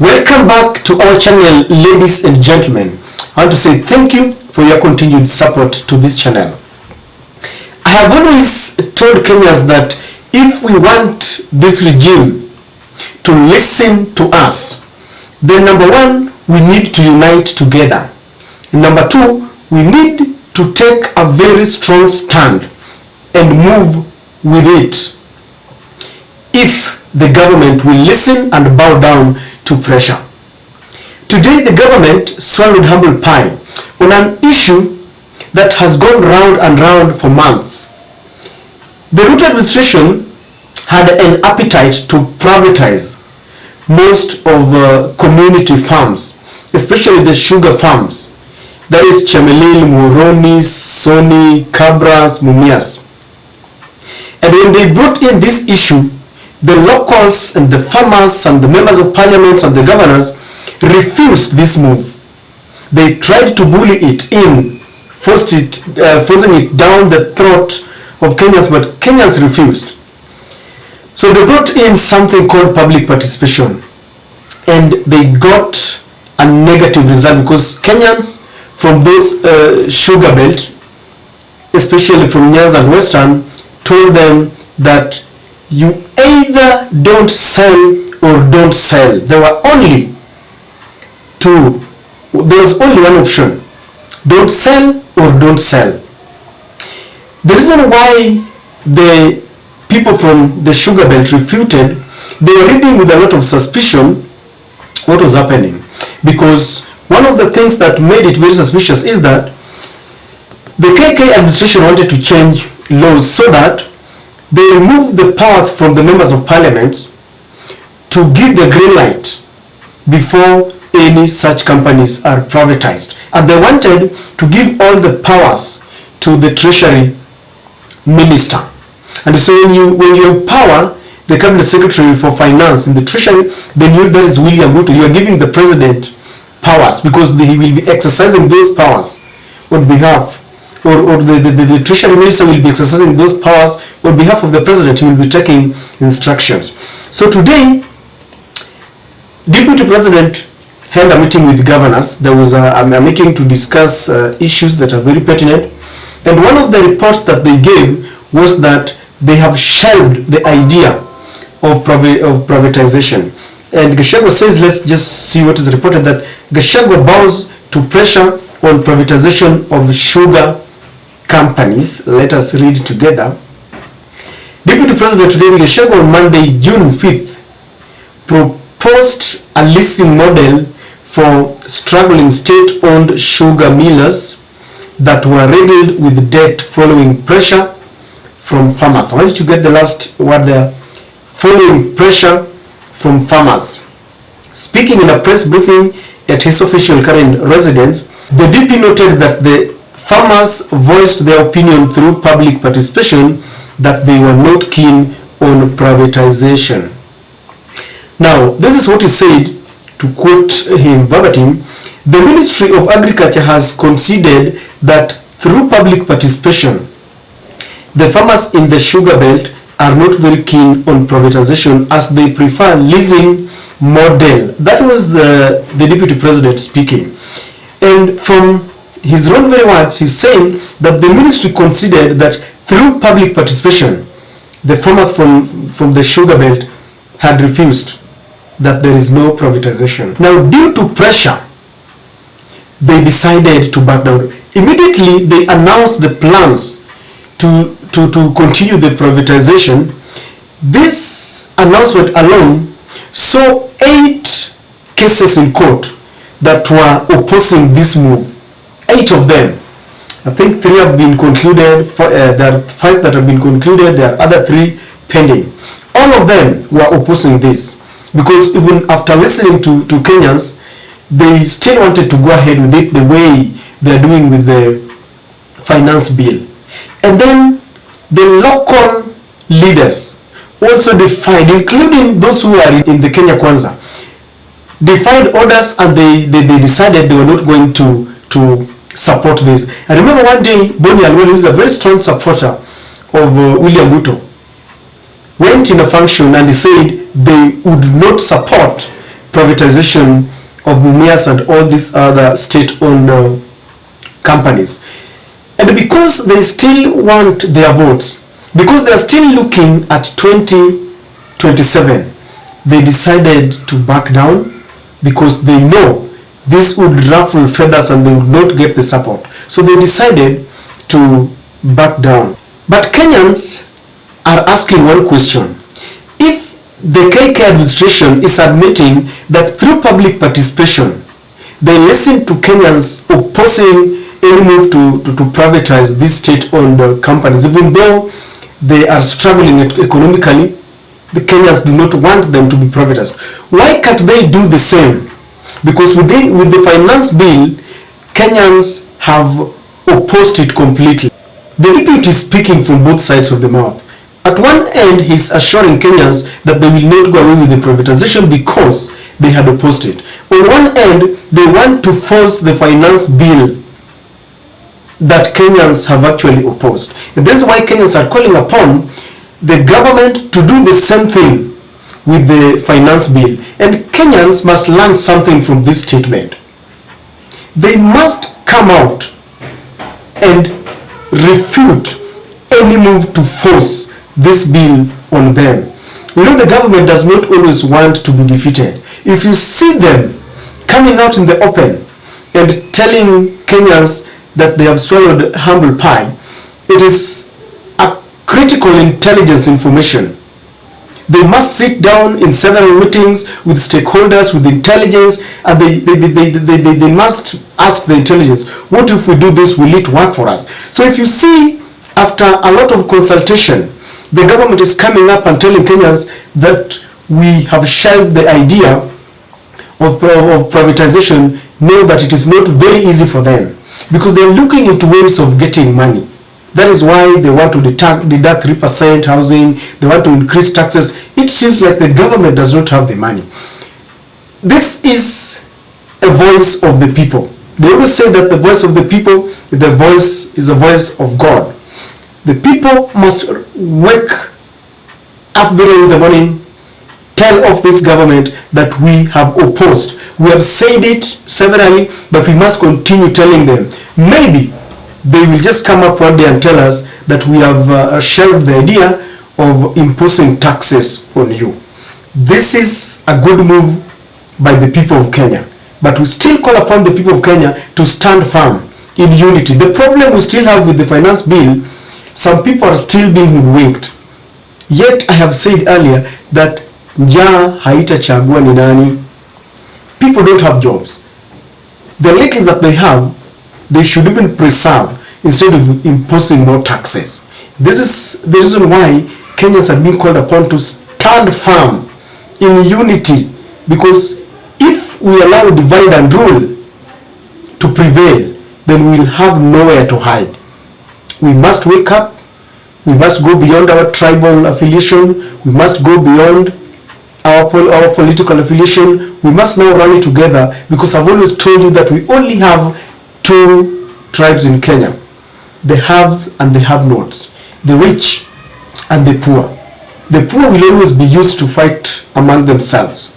Welcome back to our channel, ladies and gentlemen. I want to say thank you for your continued support to this channel. I have always told Kenyans that if we want this regime to listen to us, then number one, we need to unite together. And number two, we need to take a very strong stand and move with it. If the government will listen and bow down to pressure. Today the government swallowed humble pie on an issue that has gone round and round for months. The Ruto administration had an appetite to privatize most of community farms, especially the sugar farms. That is Chemelil, Muhoroni, Soni, Kabras, Mumias. And when they brought in this issue, the locals and the farmers and the members of parliaments and the governors refused this move. They tried to bully it in, forcing it down the throat of Kenyans, but Kenyans refused. So they brought in something called public participation, and they got a negative result because Kenyans from those sugar belt, especially from Nyanza and Western, told them that you either don't sell or don't sell. There was only one option: don't sell or don't sell. The reason why the people from the sugar belt refuted, they were reading with a lot of suspicion what was happening, because one of the things that made it very suspicious is that the KK administration wanted to change laws so that they removed the powers from the members of parliament to give the green light before any such companies are privatized. And they wanted to give all the powers to the treasury minister. And so when you empower the cabinet secretary for finance in the treasury, then that is William Ruto. You are giving the president powers because he will be exercising those powers on behalf, or the treasury minister will be exercising those powers on behalf of the president. He will be taking instructions. So today, Deputy President held a meeting with governors. There was a meeting to discuss issues that are very pertinent. And one of the reports that they gave was that they have shelved the idea of privatization. And Gachagua says, let's just see what is reported, that Gachagua bows to pressure on privatization of sugar companies. Let us read together. Deputy President Rigathi Gachagua on Monday, June 5th, proposed a leasing model for struggling state-owned sugar millers that were riddled with debt following pressure from farmers. I want you to get the last word there. Following pressure from farmers. Speaking in a press briefing at his official current residence, the DP noted that the farmers voiced their opinion through public participation that they were not keen on privatization. Now, this is what he said, to quote him verbatim: the Ministry of Agriculture has conceded that through public participation, the farmers in the sugar belt are not very keen on privatization as they prefer leasing model. That was the Deputy President speaking. And from his own very words, he's saying that the ministry considered that through public participation, the farmers from the sugar belt had refused, that there is no privatization. Now, due to pressure, they decided to back down. Immediately, they announced the plans to continue the privatization. This announcement alone saw 8 cases in court that were opposing this move. 8 of them. I think 3 have been concluded. There are 5 that have been concluded. There are other 3 pending. All of them were opposing this, because even after listening to Kenyans, they still wanted to go ahead with it the way they are doing with the finance bill. And then the local leaders also defied, including those who are in the Kenya Kwanza, defied orders, and they decided they were not going to support this. I remember one day, Boni Alwell, who is a very strong supporter of William Ruto, went in a function and he said they would not support privatization of Mumias and all these other state-owned companies. And because they still want their votes, because they are still looking at 2027, they decided to back down because they know this would ruffle feathers and they would not get the support. So they decided to back down. But Kenyans are asking one question. If the KK administration is admitting that through public participation, they listen to Kenyans opposing any move to privatize these state-owned companies, even though they are struggling economically, the Kenyans do not want them to be privatized. Why can't they do the same? Because with the finance bill, Kenyans have opposed it completely. The deputy is speaking from both sides of the mouth. At one end, he's assuring Kenyans that they will not go away with the privatization because they had opposed it. On one end, they want to force the finance bill that Kenyans have actually opposed. And this is why Kenyans are calling upon the government to do the same thing with the finance bill. And Kenyans must learn something from this statement. They must come out and refute any move to force this bill on them. You know, the government does not always want to be defeated. If you see them coming out in the open and telling Kenyans that they have swallowed humble pie, it is a critical intelligence information. They must sit down in several meetings with stakeholders, with intelligence, and they must ask the intelligence, what if we do this, will it work for us? So if you see, after a lot of consultation, the government is coming up and telling Kenyans that we have shelved the idea of privatization, know that it is not very easy for them, because they're looking into ways of getting money. That is why they want to deduct 3% housing, they want to increase taxes. It seems like the government does not have the money. This is a voice of the people. They always say that the voice of the people, the voice is the voice of God. The people must wake up very early in the morning, tell off this government that we have opposed. We have said it severally, but we must continue telling them. Maybe they will just come up one day and tell us that we have shelved the idea of imposing taxes on you. This is a good move by the people of Kenya, but we still call upon the people of Kenya to stand firm in unity. The problem we still have with the finance bill, some people are still being hoodwinked. Yet I have said earlier that njaa haitachagua ni nani. People don't have jobs. The little that they have, they should even preserve instead of imposing more taxes. This is the reason why Kenyans are being called upon to stand firm in unity, because if we allow divide and rule to prevail, then we will have nowhere to hide. We must wake up. We must go beyond our tribal affiliation. We must go beyond our political affiliation. We must now rally together, because I've always told you that we only have two tribes in Kenya: the have and the have-nots, the rich and the poor. The poor will always be used to fight among themselves.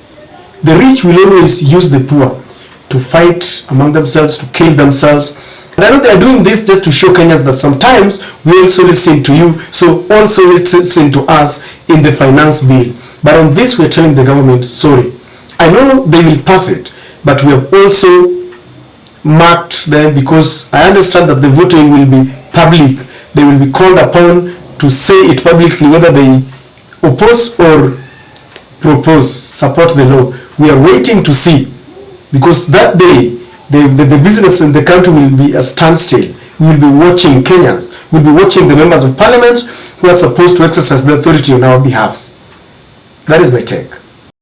The rich will always use the poor to fight among themselves, to kill themselves. And I know they are doing this just to show Kenyans that sometimes we also listen to you, so also listen to us in the finance bill. But on this, we're telling the government, sorry. I know they will pass it, but we have also marked them, because I understand that the voting will be public. They will be called upon to say it publicly whether they oppose or propose, support the law. We are waiting to see, because that day the business in the country will be a standstill. We will be watching Kenyans. We will be watching the members of parliament who are supposed to exercise the authority on our behalf. That is my take.